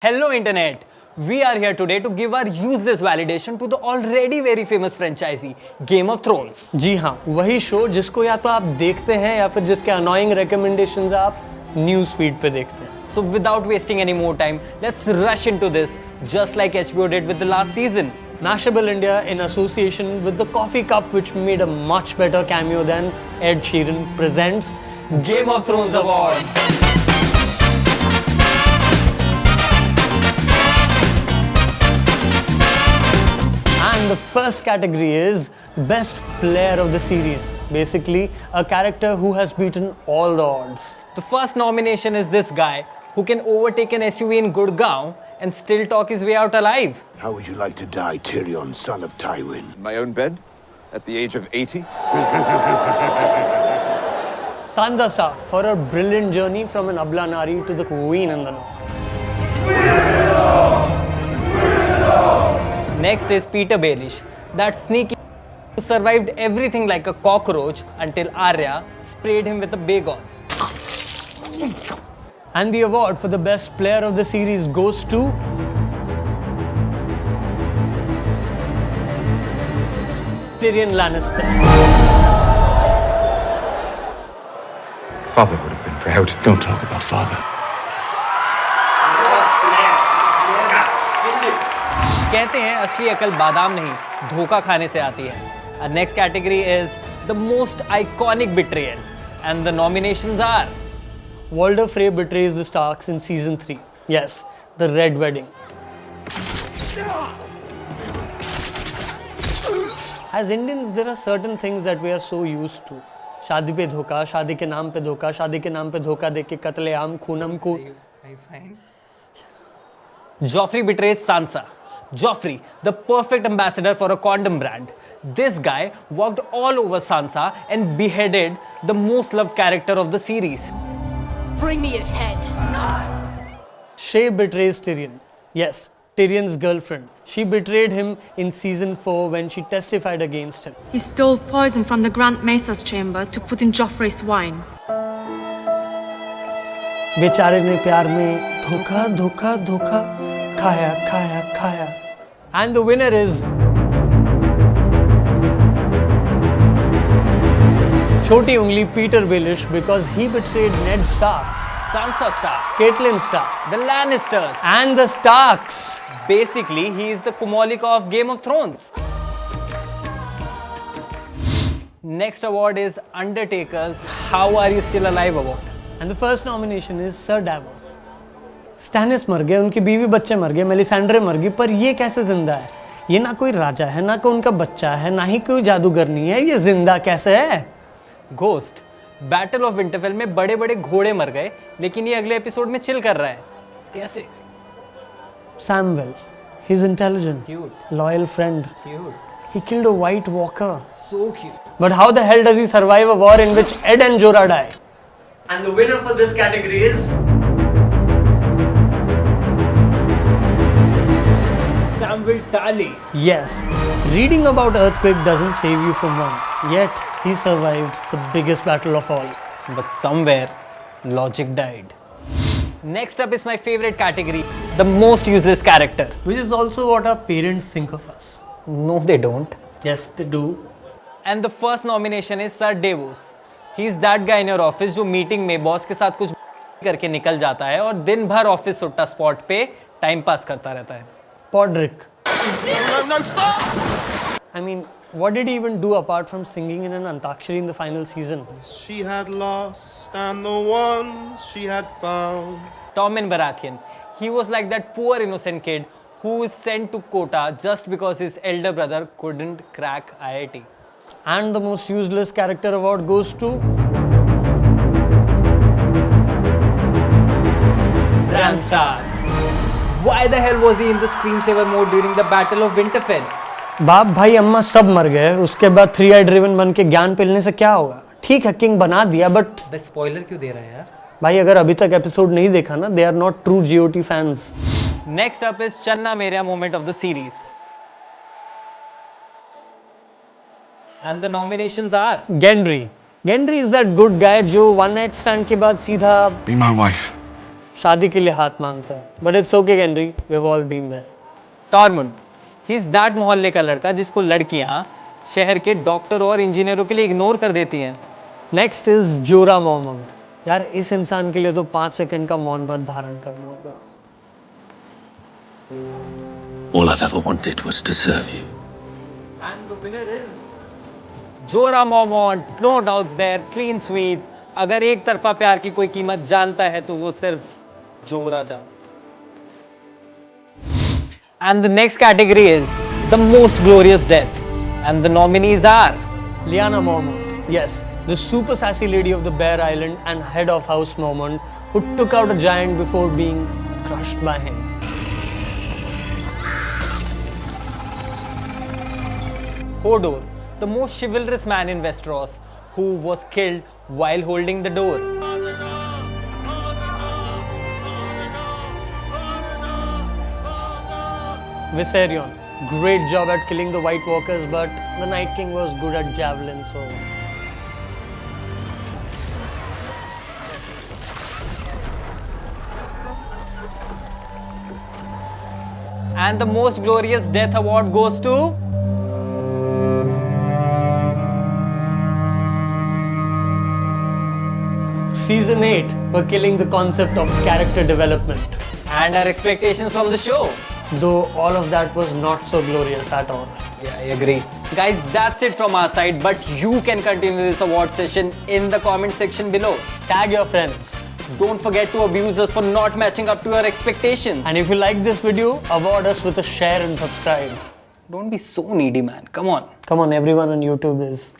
Hello Internet! We are here today to give our useless validation to the already very famous franchisee Game of Thrones. जी हाँ, वही show जिसको या तो आप देखते हैं या फिर जिसके अनोइंग recommendations आप न्यूज़ फीड पे देखते हैं. So without wasting any more time, let's rush into this just like HBO did with the last season. Mashable India, in association with the Coffee Cup, which made a much better cameo than Ed Sheeran, presents Game of Thrones Awards. And the first category is Best Player of the Series. Basically, a character who has beaten all the odds. The first nomination is this guy who can overtake an SUV in Gurgaon and still talk his way out alive. How would you like to die, Tyrion, son of Tywin? My own bed at the age of 80. Sansa Stark for her brilliant journey from an Abla Nari to the Queen in the North. Next is Peter Baelish, that sneaky who survived everything like a cockroach until Arya sprayed him with a Baygon. And the award for the best player of the series goes to Tyrion Lannister. Father would have been proud. Don't talk about father. कहते हैं असली अकल बादाम नहीं धोखा खाने से आती है. Our next category is the most iconic betrayal and the nominations are Walder Frey betrays the Starks in season 3. Yes, the Red Wedding. As Indians, there are certain things that we are so used to. शादी पे धोखा, शादी के नाम पे धोखा, शादी के नाम पे धोखा देके कत्लेआम, खूनम खून. Joffrey betrays Sansa. Joffrey, the perfect ambassador for a condom brand. This guy walked all over Sansa and beheaded the most loved character of the series. Bring me his head. Shay betrays Tyrion. Yes, Tyrion's girlfriend. She betrayed him in season 4 when she testified against him. He stole poison from the Grand Mesa's chamber to put in Joffrey's wine. बेचारे ने प्यार में धोखा धोखा धोखा खाया खाया खाया. And the winner is छोटी उंगली Peter Baelish because he betrayed Ned Stark, Sansa Stark, Catelyn Stark, the Lannisters. and the Starks. Basically, he is the Kumolika of Game of Thrones. Next award is Undertaker's How Are You Still Alive award. And the first nomination is Sir Davos. स्टैनिस मर गए, उनकी बीवी बच्चे मर गए, मेलिसेंड्रे मर गई, पर ये कैसे जिंदा है? ये ना कोई राजा है, ना कोई उनका बच्चा है, ना ही कोई जादूगरनी है, ये जिंदा कैसे है? घोस्ट बैटल ऑफ विंटरफेल में बड़े बड़े घोड़े मर गए, लेकिन ये अगले एपिसोड में चिल कर रहा है. कैसे? Samwell, he's intelligent, Cute. loyal friend. Cute. He killed a White Walker. So cute. But how the hell does he survive a war in which Ed and Jorah die? And the winner for this category is Samwell Tarly. yes. Reading about earthquake doesn't save you from one. Yet he survived the biggest battle of all. But somewhere, logic died. Next up is my favorite category, the most useless character. Which is also what our parents think of us. No, they don't. Yes, they do. And the first nomination is Sir Davos. He's that guy in your office जो meeting में boss के साथ कुछ करके निकल जाता है और दिन भर ऑफिस सुट्टा स्पॉट पे टाइम पास करता रहता है. Podrick. No, stop! I mean, what did he even do apart from singing in an Antakshari in the final season? She had lost and the ones she had found. Tommen Baratheon. He was like that poor innocent kid who is sent to Kota just because his elder brother couldn't crack IIT. And the most useless character award goes to Bran Stark. Why the hell was he in the screensaver mode during the Battle of Winterfell? बाप भाई अम्मा सब मर गए, उसके बाद 3 driven बन के ज्ञान पिलने से क्या होगा? ठीक है, किंग बना दिया, बट बे स्पॉइलर क्यों दे रहा है यार? भाई अगर अभी तक एपिसोड नहीं देखा ना, they are not true GOT fans. Next up is Channa Merya moment of the series. And the nominations are Gendry. Gendry is that good guy जो one night stand के बाद सीधा Be my wife. शादी के लिए हाथ मांगता है. But it's okay, Henry. We've all been there. Tormund, he is that मोहल्ले का लड़का जिसको लड़कियां शहर के डॉक्टर और इंजीनियरों के लिए इग्नोर कर देती हैं. Next is Jorah Mormont. यार इस इंसान के लिए तो 5 सेकंड का मौन व्रत धारण करना होगा. All I've ever wanted was to serve you. Jorah Mormont, no doubts there, clean sweep. अगर एक तरफा प्यार की कोई कीमत जानता है तो वो सिर्फ जोरा जान. And the next category is the most glorious death. And the nominees are Lyanna Mormont. Yes, the super sassy lady of the Bear Island and head of House Mormont who took out a giant before being crushed by him. Hodor, the most chivalrous man in Westeros, who was killed while holding the door. Viserion, great job at killing the White Walkers, but the Night King was good at javelin, so. And the most glorious death award goes to Season 8 for killing the concept of character development. and our expectations from the show. Though all of that was not so glorious at all. Yeah, I agree. Guys, that's it from our side, but you can continue this award session in the comment section below. Tag your friends. Don't forget to abuse us for not matching up to your expectations. And if you like this video, award us with a share and subscribe. Don't be so needy, man. Come on. Come on, everyone on YouTube is.